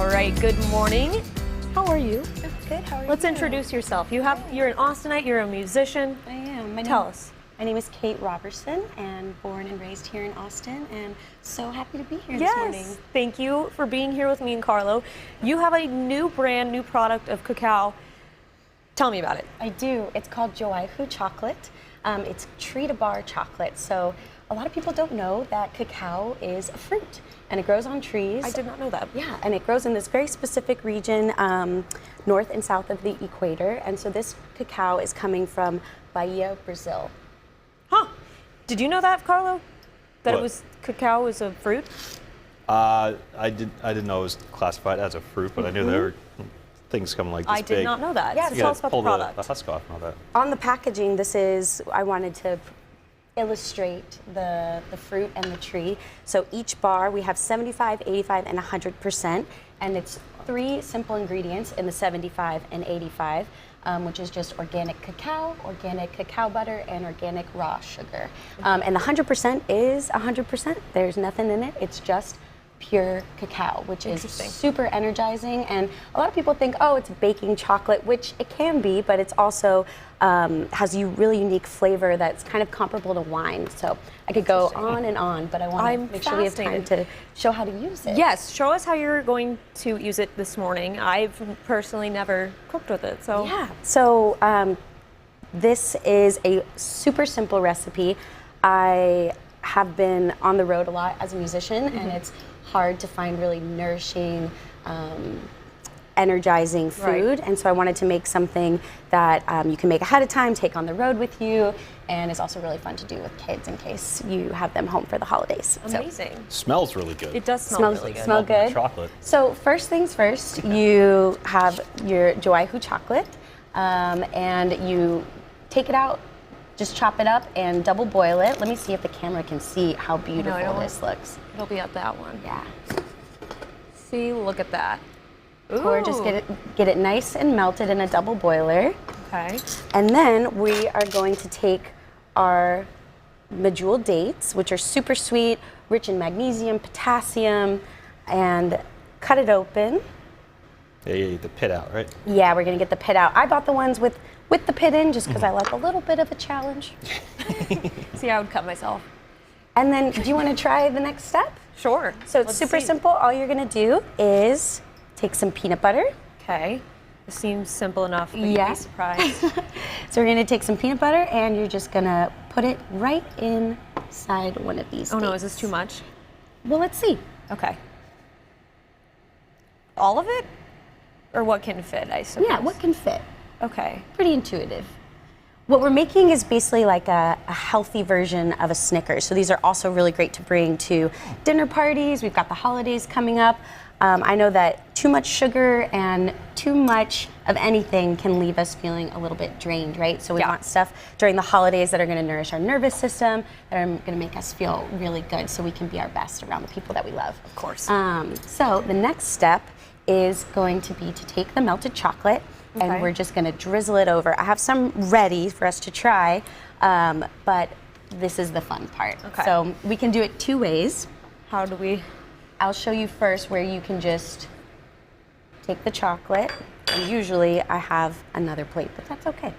right, good morning. How are you? Good, how are you? Let's introduce yourself. You're an Austinite, you're a musician. I am. Tell us. My name is Kate Robberson, and born and raised here in Austin, and so happy to be here this Yes, morning. thank you for being here with me and Carlo. You have a new product of cacao. Tell me about it. I do. It's called Joaihú Chocolate. It's tree-to-bar chocolate. So a lot of people don't know that cacao is a fruit, and it grows on trees. I did not know that. Yeah, and it grows in this very specific region, north and south of the equator. And so this cacao is coming from Bahia, Brazil. Huh. Did you know that, Carlo? That What? Cacao was a fruit? I didn't know it was classified as a fruit, but I knew there were things coming like this I big. did not know that. Yeah, So You tell gotta us about the pull product. the husk off and all that. On the packaging, I wanted to illustrate the fruit and the tree. So each bar, we have 75, 85, and 100%, and it's 3 simple ingredients in the 75 and 85, which is just organic cacao butter, and organic raw sugar. And the 100% is 100%. There's nothing in it. It's just pure cacao, which is super energizing. And a lot of people think, oh, it's baking chocolate, which it can be, but it's also has a really unique flavor that's kind of comparable to wine. So I could go on and on, but I want to make sure we have time to show how to use it. Yes, show us how you're going to use it this morning. I've personally never cooked with it, so. Yeah, so this is a super simple recipe. I have been on the road a lot as a musician, and it's hard to find really nourishing, energizing food. And so I wanted to make something that you can make ahead of time, take on the road with you, and it's also really fun to do with kids in case you have them home for the holidays. Amazing. Smells really good. It does smell really good. Smell good. Chocolate. So first things first, you have your Joaihú chocolate, and you take it out, just chop it up and double boil it. Let me see if the camera can see how beautiful this looks. It'll be at that one. Yeah. See, look at that. Ooh. Or just get it nice and melted in a double boiler. Okay. And then we are going to take our medjool dates, which are super sweet, rich in magnesium, potassium, and cut it open. Yeah, you eat the pit out, right? Yeah, we're gonna get the pit out. I bought the ones with the pit in just because I like a little bit of a challenge. See, I would cut myself. And then, do you want to try the next step? Sure. So it's super simple. All you're gonna do is take some peanut butter. Okay. It seems simple enough, but you'd Yeah. be surprised. So we're gonna take some peanut butter and you're just gonna put it right inside one of these Oh no, dates. is this too much? Well, let's see. Okay. All of it? Or what can fit, I suppose? Yeah, what can fit? Okay. Pretty intuitive. What we're making is basically like a healthy version of a Snickers. So these are also really great to bring to dinner parties. We've got the holidays coming up. I know that too much sugar and too much of anything can leave us feeling a little bit drained, right? So we want stuff during the holidays that are going to nourish our nervous system, that are going to make us feel really good so we can be our best around the people that we love. Of course. So the next step is going to be to take the melted chocolate and we're just going to drizzle it over. I have some ready for us to try, but this is the fun part. Okay. So we can do it 2 ways. How do we? I'll show you first where you can just take the chocolate, and usually I have another plate, but that's okay.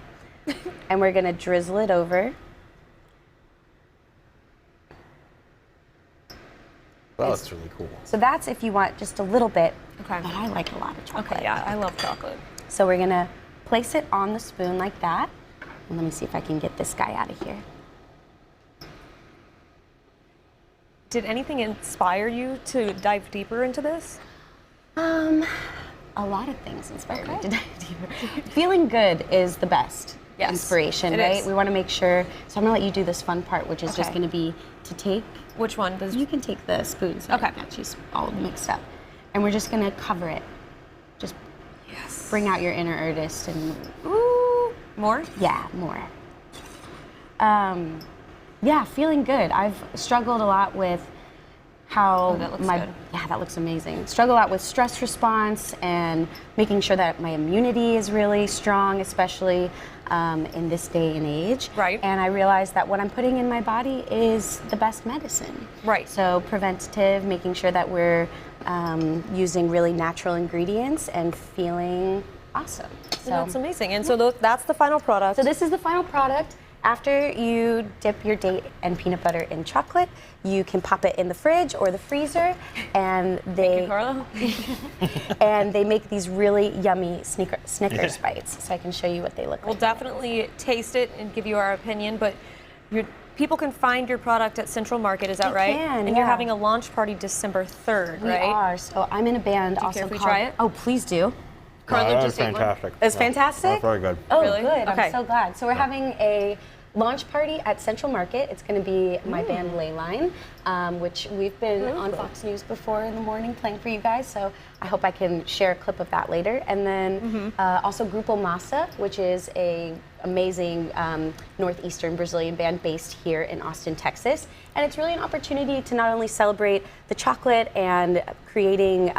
And we're gonna drizzle it over. Well, that's really cool. So that's if you want just a little bit, Okay. but I like a lot of chocolate. Okay, yeah, I love chocolate. So we're gonna place it on the spoon like that. And let me see if I can get this guy out of here. Did anything inspire you to dive deeper into this? A lot of things inspire me to dive deeper. Feeling good is the best inspiration, it right? is. We want to make sure. So I'm gonna let you do this fun part, which is just Okay. gonna be to take. Which one does? You can take the spoons. Okay. I got she's all mixed up, and we're just gonna cover it. Just bring out your inner artist and Ooh, more? yeah, more. Yeah, feeling good. I've struggled a lot with how that looks good. yeah, that looks amazing. Struggle a lot with stress response and making sure that my immunity is really strong, especially in this day and age. Right. And I realized that what I'm putting in my body is the best medicine. Right. So preventative, making sure that we're using really natural ingredients and feeling awesome. So That's amazing. And so that's the final product. so this is the final product. After you dip your date and peanut butter in chocolate, you can pop it in the fridge or the freezer, and they Carlo. and they make these really yummy Snickers bites. So I can show you what they look We'll like. definitely taste it and give you our opinion, but people can find your product at Central Market, is that They right? can, and you're yeah. having a launch party December 3rd, We right? are. So I'm in a band also care if we called. try it? Oh, please do. Carlo that just was ate one. fantastic. It's fantastic? That's very good. Oh, Really? good. Okay. I'm so glad. So we're having a launch party at Central Market. It's going to be my band Leyline, which we've been on Fox News before in the morning playing for you guys. So I hope I can share a clip of that later. And then also Grupo Massa, which is a amazing northeastern Brazilian band based here in Austin, Texas. And it's really an opportunity to not only celebrate the chocolate and creating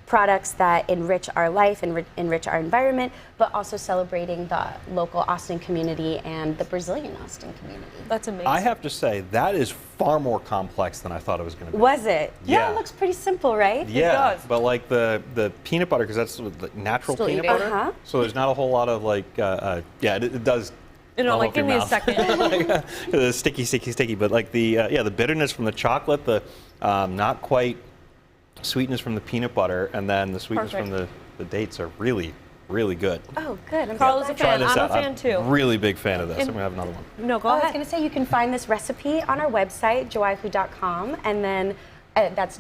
products that enrich our life and enrich our environment, but also celebrating the local Austin community and the Brazilian Austin community. That's amazing. I have to say, that is far more complex than I thought it was going to be. Was it? Yeah. It looks pretty simple, right? Yeah, does. but like the peanut butter, because that's like natural Still peanut eating. butter, Uh-huh. so there's not a whole lot of like, yeah, it does. You know, fall like off your give me a mouth. second. The sticky. But like the bitterness from the chocolate, the not quite sweetness from the peanut butter, and then the sweetness from the dates are really, really good. Oh, good. I'm Carlo's so a glad. fan. Try this I'm a out. fan too. Really big fan of this. And- I'm gonna have another one. No, go I was ahead. going to say you can find this recipe on our website, joaihu.com, and then that's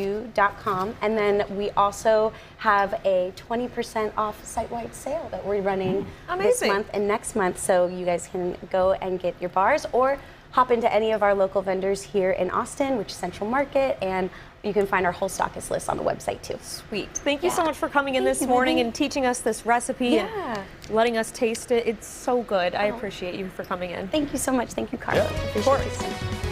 joaihu.com. And then we also have a 20% off site-wide sale that we're running this Amazing. month and next month. So you guys can go and get your bars or hop into any of our local vendors here in Austin, which is Central Market, and you can find our whole stockist list on the website too. Sweet. Thank you so Yeah. much for coming in Thank this you, morning Libbi. and teaching us this recipe Yeah. and letting us taste it. It's so good. I appreciate you for coming in. Thank you so much. Thank you, Carlo. Yeah. Appreciate course. this.